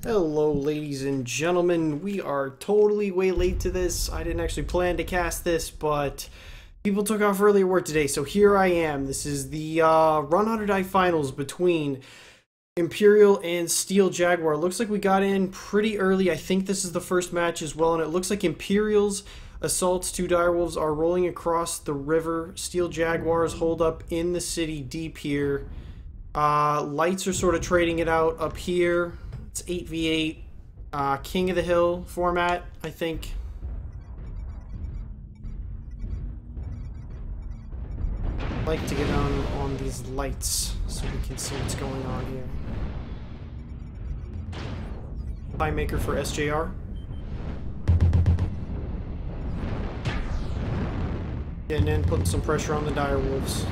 Hello ladies and gentlemen, we are totally way late to this. I didn't actually plan to cast this, but people took off early at work today, so here I am. This is the RHoD finals between EmpyreaL and Steel Jaguar. Looks like we got in pretty early. I think this is the first match as well, and it looks like EmpyreaL's assaults, two direwolves, are rolling across the river. Steel Jaguars hold up in the city deep here. Lights are sort of trading it out up here. It's 8v8, King of the Hill format, I think. I'd like to get on these lights so we can see what's going on here. Playmaker for SJR. Getting in, putting some pressure on the direwolves.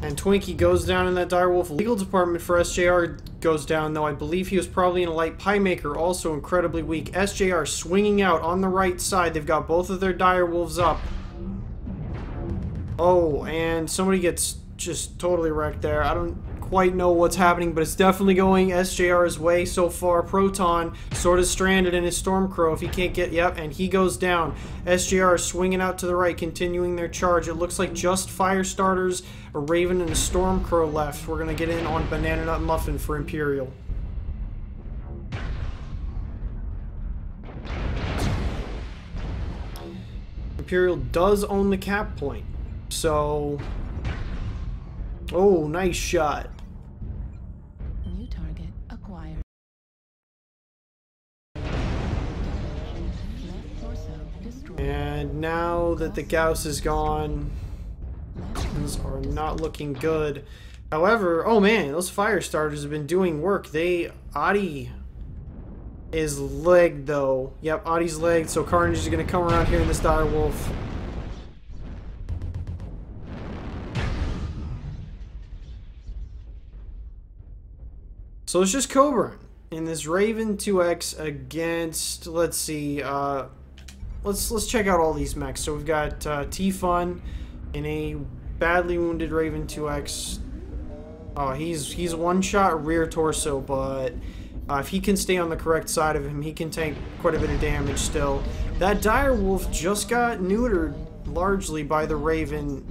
And Twinkie goes down in that direwolf. Legal department for SJR goes down, though I believe he was probably in a light. Piemaker also incredibly weak. SJR swinging out on the right side. They've got both of their direwolves up. Oh, and somebody gets just totally wrecked there. I don't quite know what's happening, but it's definitely going SJR's way so far. Proton sort of stranded in his Stormcrow if he can't get... Yep, and he goes down. SJR swinging out to the right, continuing their charge. It looks like just fire starters, a Raven, and a Stormcrow left. We're going to get in on Banana Nut Muffin for EmpyreaL. EmpyreaL does own the cap point, so... Oh, nice shot. New target acquired. Left torso destroyed. And now that the Gauss is gone, things are not looking good. However, oh man, those fire starters have been doing work. RHoD is legged though. Yep, RHoD's legged, so Carnage is going to come around here in this direwolf. So it's just Coburn in this Raven 2X against, let's see, let's check out all these mechs. So we've got T-Fun in a badly wounded Raven 2X. Oh, he's one shot rear torso, but if he can stay on the correct side of him, he can take quite a bit of damage still. That direwolf just got neutered largely by the Raven.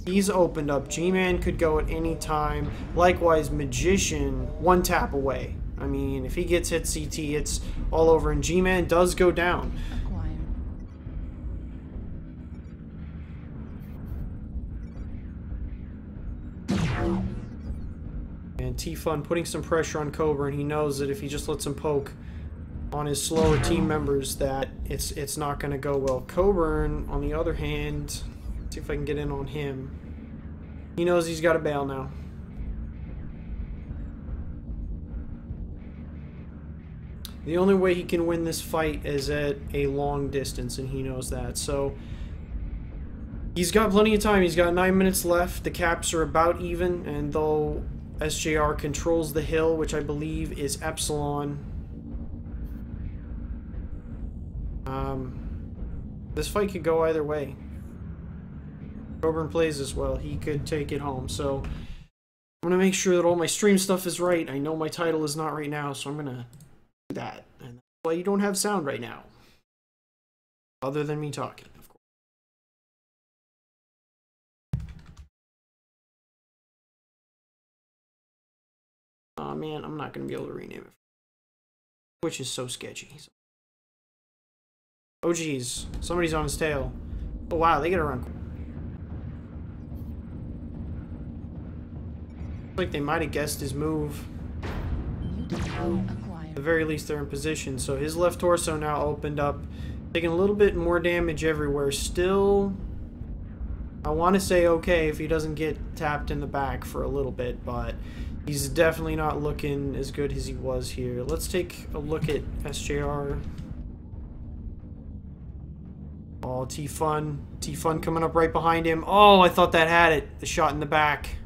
He's opened up. G-Man could go at any time. Likewise, Magician, one tap away. I mean, if he gets hit CT, it's all over. And G-Man does go down. And T-Fun putting some pressure on Coburn. He knows that if he just lets him poke on his slower team members, that it's not going to go well. Coburn, on the other hand... See if I can get in on him. He knows he's got to bail now. The only way he can win this fight is at a long distance, and he knows that. So he's got plenty of time. He's got 9 minutes left. The caps are about even, and though SJR controls the hill, which I believe is Epsilon, this fight could go either way. Coburn plays as well. He could take it home. So I'm going to make sure that all my stream stuff is right. I know my title is not right now, so I'm going to do that. And that's why you don't have sound right now. Other than me talking, of course. Oh man, I'm not going to be able to rename it. Which is so sketchy. Oh geez, somebody's on his tail. Oh wow, they get around. Like they might have guessed his move. At the very least, they're in position. So his left torso now opened up, taking a little bit more damage everywhere. Still, I want to say okay if he doesn't get tapped in the back for a little bit, but he's definitely not looking as good as he was here. Let's take a look at SJR. Oh, T-Fun. T-Fun coming up right behind him. Oh, I thought that had it. The shot in the back.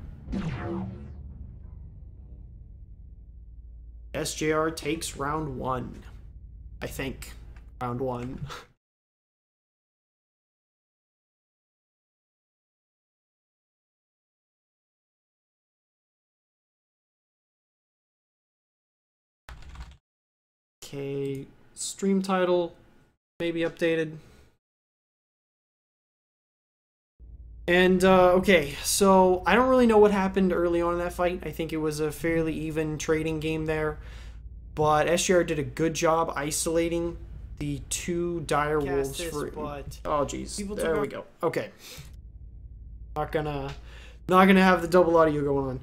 SJR takes round 1. I think. Round 1. Okay, stream title maybe updated. And, okay, so I don't really know what happened early on in that fight. I think it was a fairly even trading game there. But SGR did a good job isolating the two dire wolves for... Oh, jeez. There we go. Okay. Not gonna have the double audio going on.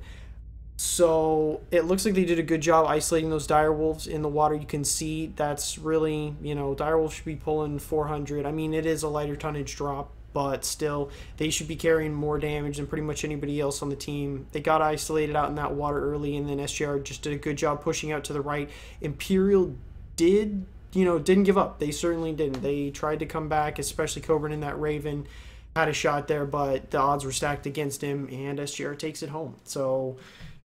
So it looks like they did a good job isolating those dire wolves in the water. You can see that's really, you know, dire wolves should be pulling 400. I mean, it is a lighter tonnage drop, but still, they should be carrying more damage than pretty much anybody else on the team. They got isolated out in that water early, and then SGR just did a good job pushing out to the right. EmpyreaL didn't give up. They certainly didn't. They tried to come back, especially Coburn in that Raven. Had a shot there, but the odds were stacked against him, and SGR takes it home. So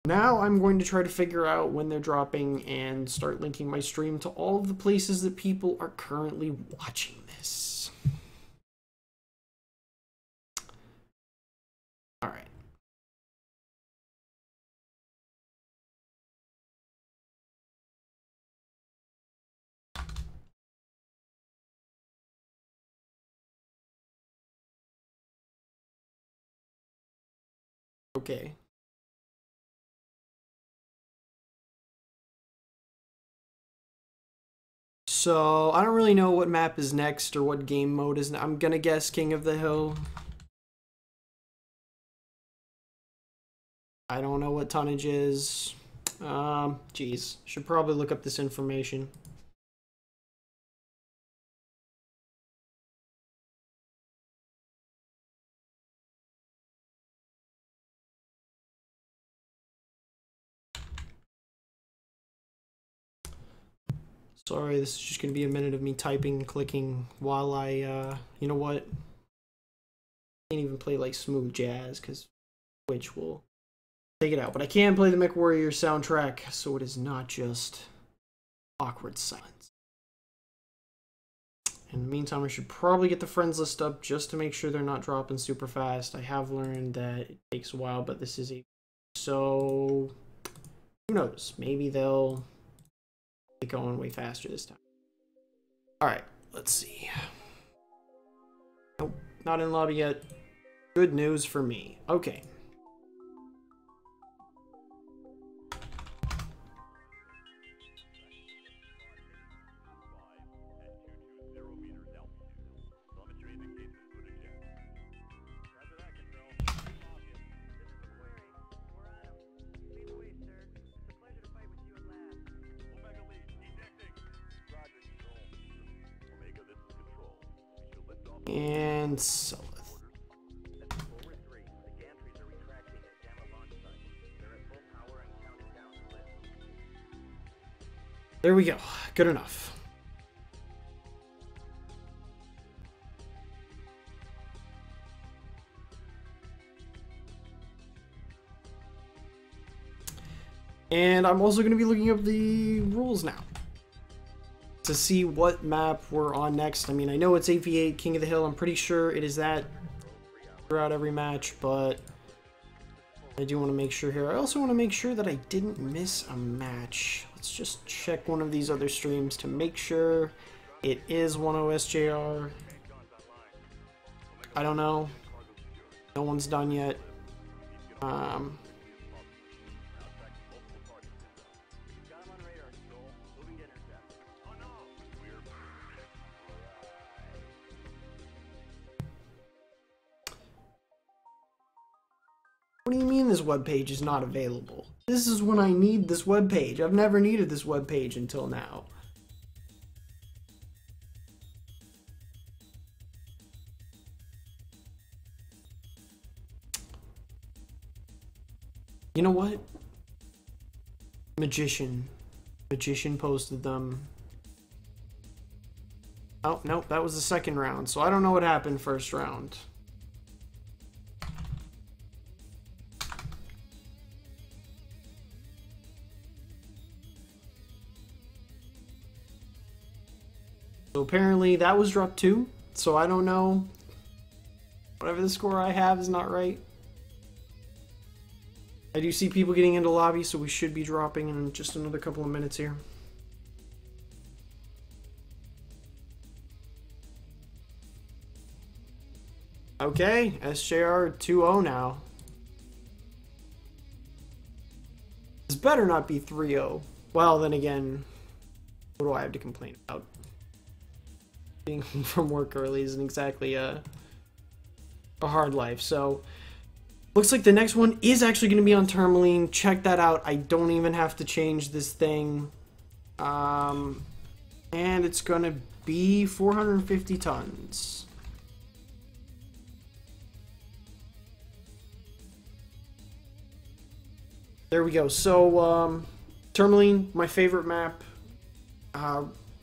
now I'm going to try to figure out when they're dropping and start linking my stream to all of the places that people are currently watching this. All right. Okay. So, I don't really know what map is next or what game mode is. I'm gonna guess King of the Hill. I don't know what tonnage is. Geez. Should probably look up this information. Sorry, this is just going to be a minute of me typing and clicking while I, you know what? Can't even play like smooth jazz because Twitch will take it out. But I can play the MechWarrior soundtrack, so it is not just awkward silence. In the meantime, I should probably get the friends list up just to make sure they're not dropping super fast. I have learned that it takes a while, but this is a... So, who knows? Maybe they'll... going way faster this time. Alright, let's see. Nope, not in lobby yet. Good news for me. Okay. And Solith. There we go. Good enough. And I'm also going to be looking up the rules now to see what map we're on next. I mean, I know it's 8v8 King of the Hill. I'm pretty sure it is that throughout every match, but I do want to make sure here. I also want to make sure that I didn't miss a match. Let's just check one of these other streams to make sure it is 10SJR. I don't know. No one's done yet. What do you mean this webpage is not available? This is when I need this webpage. I've never needed this webpage until now. You know what? Magician posted them. Oh, nope, that was the second round, so I don't know what happened first round. So apparently that was dropped too, so I don't know. Whatever the score I have is not right. I do see people getting into lobby, so we should be dropping in just another couple of minutes here. Okay, SJR 2-0 now. This better not be 3-0. Well, then again, what do I have to complain about? Being from work early isn't exactly a hard life. So, looks like the next one is actually going to be on Tourmaline. Check that out. I don't even have to change this thing. And it's going to be 450 tons. There we go. So, Tourmaline, my favorite map.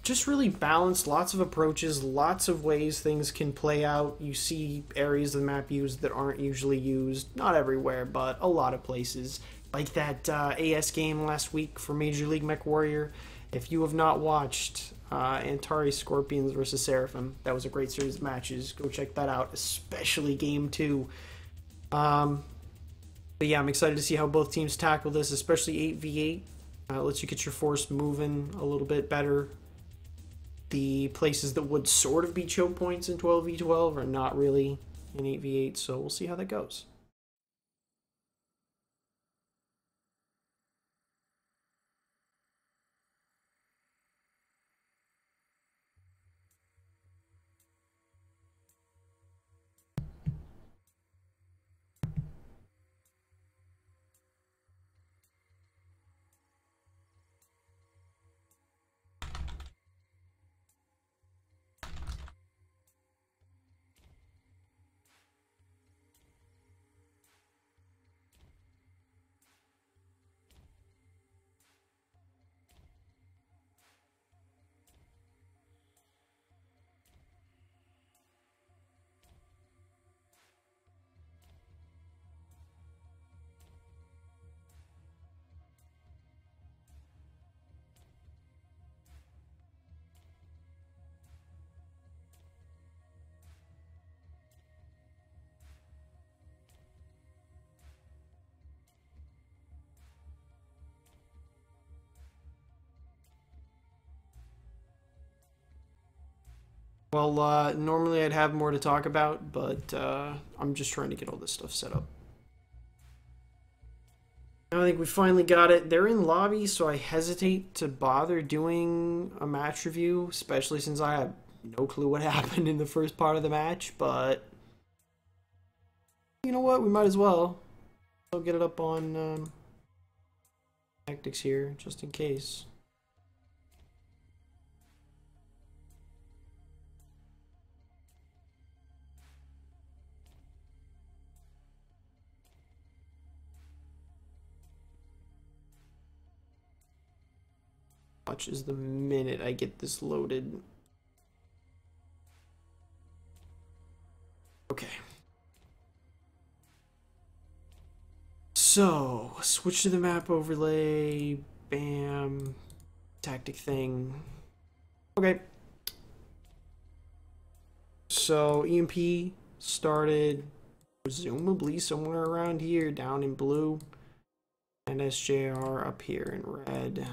Just really balanced, lots of approaches, lots of ways things can play out. You see areas of the map used that aren't usually used. Not everywhere, but a lot of places. Like that AS game last week for Major League MechWarrior. If you have not watched Antares Scorpions versus Seraphim, that was a great series of matches. Go check that out, especially Game 2. But yeah, I'm excited to see how both teams tackle this, especially 8v8. Lets you get your force moving a little bit better. The places that would sort of be choke points in 12v12 are not really in 8v8, so we'll see how that goes. Well, normally I'd have more to talk about, but I'm just trying to get all this stuff set up. I think we finally got it. They're in lobby, so I hesitate to bother doing a match review, especially since I have no clue what happened in the first part of the match, but you know what? We might as well. I'll get it up on tactics here, just in case. Watch is the minute I get this loaded. Okay. So, switch to the map overlay. Bam. Tactic thing. Okay. So, EMP started presumably somewhere around here, down in blue. And SJR up here in red.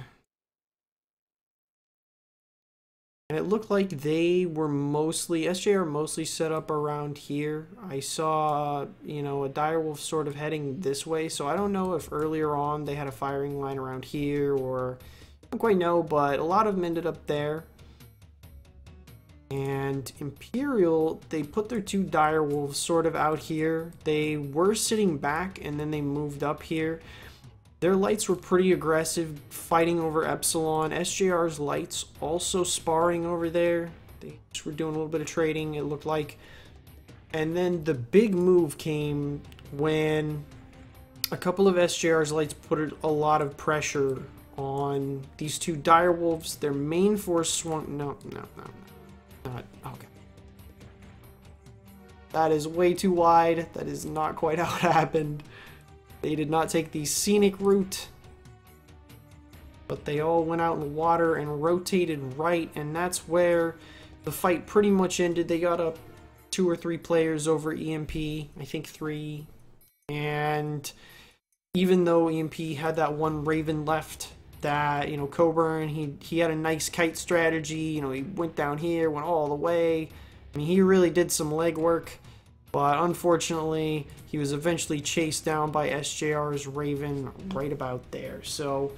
And it looked like they were mostly, SJR mostly set up around here. I saw, you know, a direwolf sort of heading this way, so I don't know if earlier on they had a firing line around here, or I don't quite know, but a lot of them ended up there. And EmpyreaL, they put their two direwolves sort of out here. They were sitting back, and then they moved up here. Their lights were pretty aggressive, fighting over Epsilon. SJR's lights also sparring over there. They just were doing a little bit of trading, it looked like. And then the big move came when a couple of SJR's lights put a lot of pressure on these two direwolves. Their main force swung... No. Not... Okay. That is way too wide. That is not quite how it happened. They did not take the scenic route, but they all went out in the water and rotated right, and that's where the fight pretty much ended. They got up 2 or 3 players over EMP, I think 3, and even though EMP had that one Raven left, that, you know, Coburn, he had a nice kite strategy, you know, he went down here, went all the way. I mean, he really did some legwork. But unfortunately, he was eventually chased down by SJR's Raven right about there. So,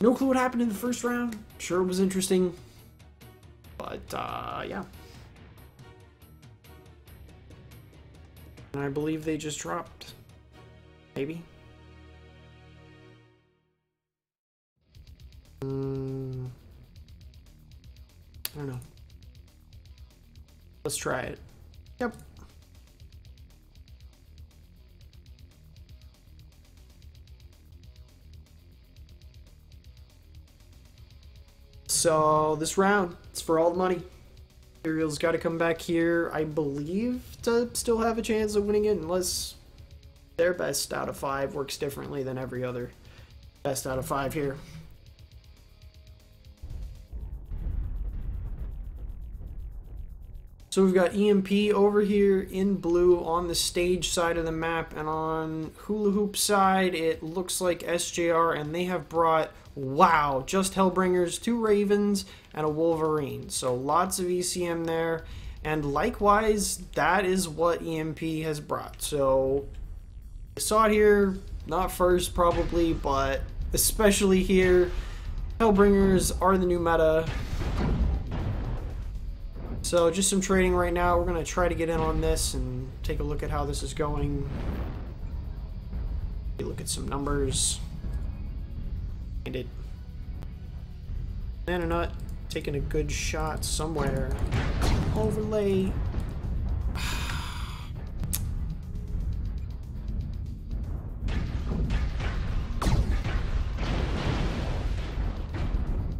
no clue what happened in the first round. Sure, it was interesting. But, yeah. And I believe they just dropped. Maybe. I don't know. Let's try it. Yep. So this round, it's for all the money. EmpyreaL's got to come back here, I believe, to still have a chance of winning it, unless their best out of 5 works differently than every other best out of 5 here. So we've got EMP over here in blue on the stage side of the map, and on Hula Hoop side it looks like SJR, and they have brought, wow, just Hellbringers, 2 Ravens, and a Wolverine. So lots of ECM there, and likewise that is what EMP has brought. So I saw it here, not first probably, but especially here, Hellbringers are the new meta. So just some trading right now. We're going to try to get in on this and take a look at how this is going. Look at some numbers. And it. Nanonut taking a good shot somewhere. Overlay.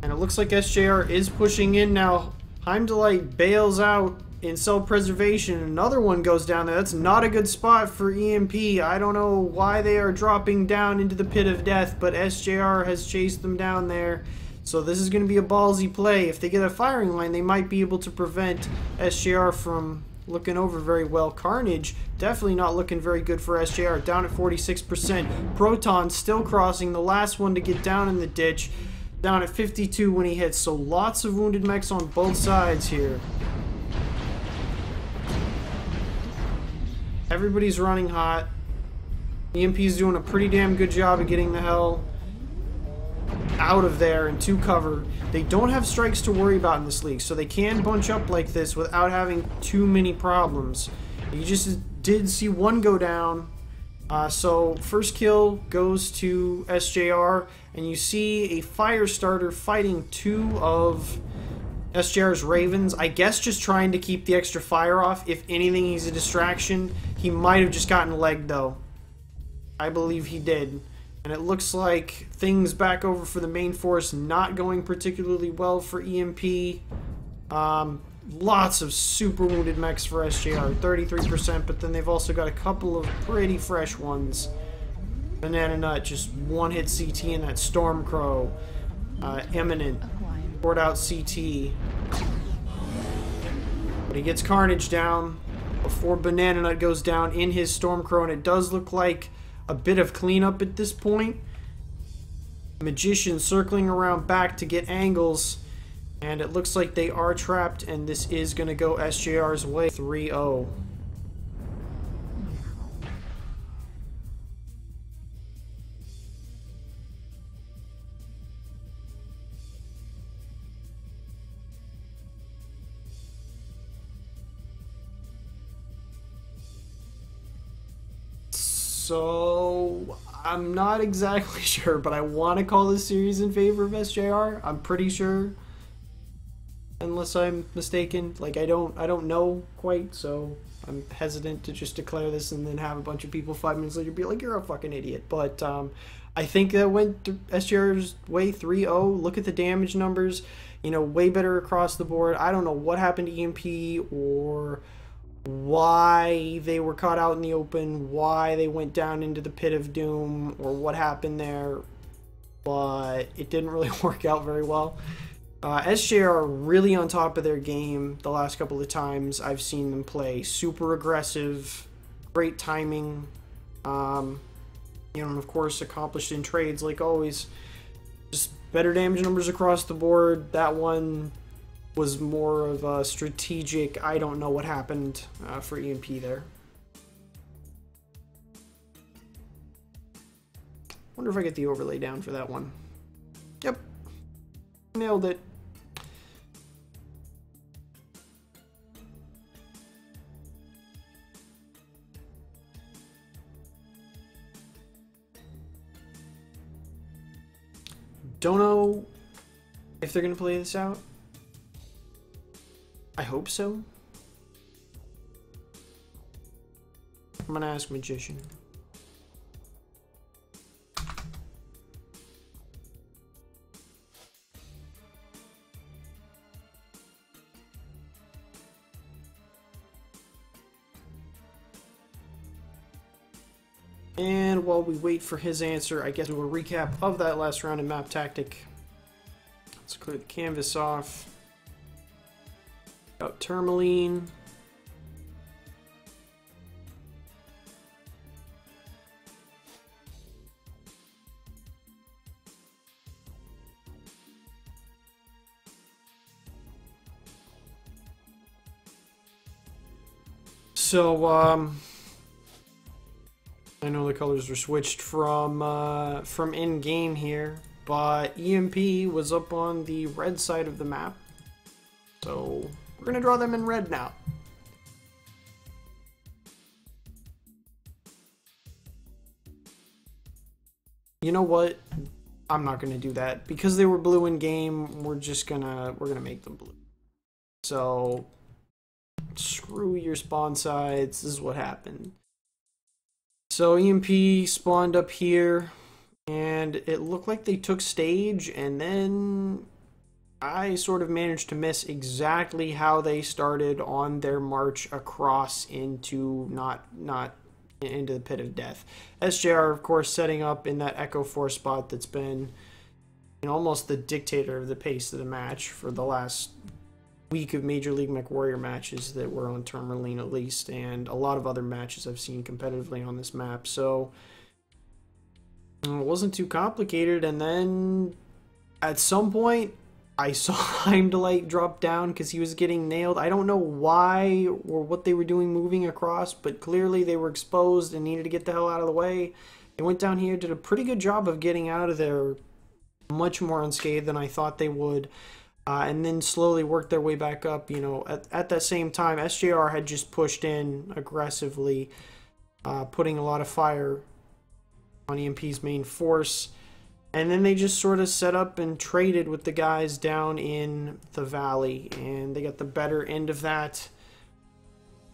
And it looks like SJR is pushing in now. Heimdallite bails out in self-preservation. Another one goes down there. That's not a good spot for EMP. I don't know why they are dropping down into the pit of death, but SJR has chased them down there. So this is going to be a ballsy play. If they get a firing line, they might be able to prevent SJR from looking over very well. Carnage definitely not looking very good for SJR. Down at 46%. Proton still crossing. The last one to get down in the ditch. Down at 52 when he hits, so lots of wounded mechs on both sides here. Everybody's running hot. EMP's doing a pretty damn good job of getting the hell out of there and to cover. They don't have strikes to worry about in this league, so they can bunch up like this without having too many problems. You just did see one go down. So first kill goes to SJR, and you see a Firestarter fighting 2 of SJR's Ravens. I guess just trying to keep the extra fire off. If anything, he's a distraction. He might have just gotten legged though. I believe he did. And it looks like things back over for the main force not going particularly well for EMP. Lots of super wounded mechs for SJR, 33%, but then they've also got a couple of pretty fresh ones. Banana Nut, just one hit CT in that Stormcrow. Eminent, poured out CT. But he gets Carnage down before Banana Nut goes down in his Stormcrow, and it does look like a bit of cleanup at this point. Magician circling around back to get angles. And it looks like they are trapped, and this is going to go SJR's way. 3-0. So I'm not exactly sure, but I want to call this series in favor of SJR. I'm pretty sure. Unless I'm mistaken, like I don't know quite, so I'm hesitant to just declare this and then have a bunch of people 5 minutes later be like, you're a fucking idiot. But I think that went SJR's way. 3-0. Look at the damage numbers, you know, way better across the board. I don't know what happened to EMP or why they were caught out in the open, why they went down into the pit of doom, or what happened there, but it didn't really work out very well. SJR are really on top of their game the last couple of times I've seen them play. Super aggressive, great timing, you know, and of course accomplished in trades like always. Just better damage numbers across the board. That one was more of a strategic, I don't know what happened for EMP there. Wonder if I get the overlay down for that one. Yep. Nailed it. Don't know if they're going to play this out. I hope so. I'm going to ask Magician. And while we wait for his answer, I guess we'll do a recap of that last round in map tactic. Let's clear the canvas off. Got Tourmaline. So, I know the colors were switched from in-game here, but EMP was up on the red side of the map. So we're gonna draw them in red now. You know what? I'm not gonna do that because they were blue in game. We're gonna make them blue. So screw your spawn sides. This is what happened. So EMP spawned up here, and it looked like they took stage, and then I sort of managed to miss exactly how they started on their march across into not into the pit of death. SJR, of course, setting up in that Echo 4 spot that's been, you know, almost the dictator of the pace of the match for the last week of Major League MechWarrior matches that were on Tourmaline at least, and a lot of other matches I've seen competitively on this map. So it wasn't too complicated, and then at some point I saw Heimdallite drop down because he was getting nailed. I don't know why or what they were doing moving across, but clearly they were exposed and needed to get the hell out of the way. They went down here, did a pretty good job of getting out of there much more unscathed than I thought they would. And then slowly worked their way back up. You know, at that same time, SJR had just pushed in aggressively, putting a lot of fire on EMP's main force. And then they just sort of set up and traded with the guys down in the valley. And they got the better end of that.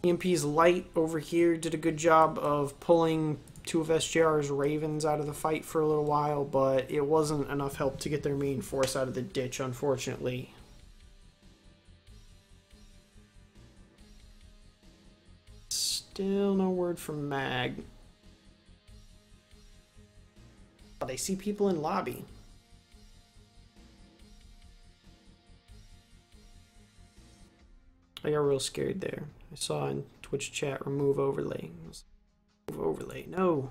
EMP's light over here did a good job of pulling two of SJR's Ravens out of the fight for a little while, but it wasn't enough help to get their main force out of the ditch, unfortunately. Still no word from Mag. Oh, they see people in lobby. I got real scared there. I saw in Twitch chat, remove overlay. Overlay, no.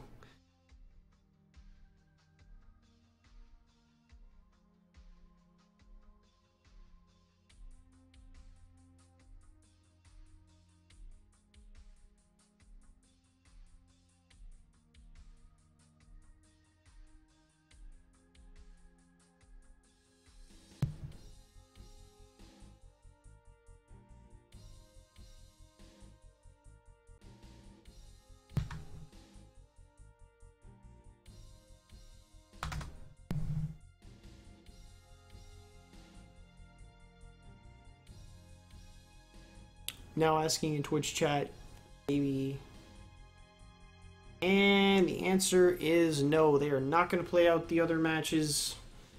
Now asking in Twitch chat, maybe. And the answer is no. They are not going to play out the other matches.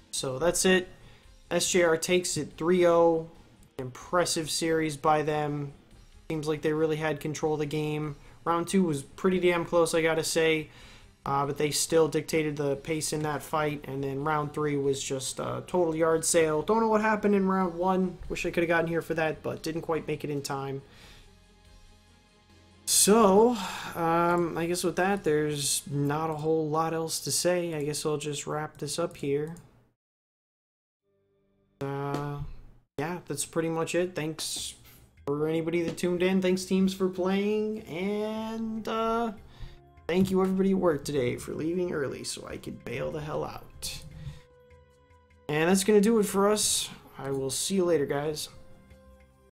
So that's it. SJR takes it 3-0. Impressive series by them. Seems like they really had control of the game. Round 2 was pretty damn close, I gotta say. But they still dictated the pace in that fight. And then round 3 was just a total yard sale. Don't know what happened in round 1. Wish I could have gotten here for that, but didn't quite make it in time. So, I guess with that, there's not a whole lot else to say. I guess I'll just wrap this up here. Yeah, that's pretty much it. Thanks for anybody that tuned in. Thanks, teams, for playing. And thank you, everybody at work today, for leaving early so I could bail the hell out. And that's going to do it for us. I will see you later, guys.